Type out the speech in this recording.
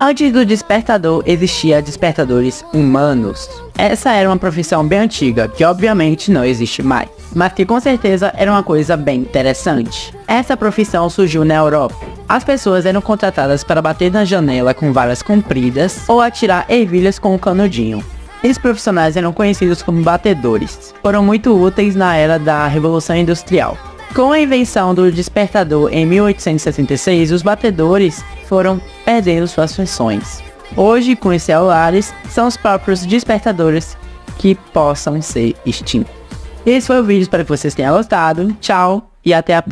Antes do despertador, existia despertadores humanos. Essa era uma profissão bem antiga, que obviamente não existe mais, mas que com certeza era uma coisa bem interessante. Essa profissão surgiu na Europa. As pessoas eram contratadas para bater na janela com varas compridas ou atirar ervilhas com um canudinho. Esses profissionais eram conhecidos como batedores. Foram muito úteis na era da Revolução Industrial. Com a invenção do despertador em 1866, os batedores foram perdendo suas funções. Hoje, com os celulares, são os próprios despertadores que possam ser extintos. Esse foi o vídeo, espero que vocês tenham gostado. Tchau e até a próxima.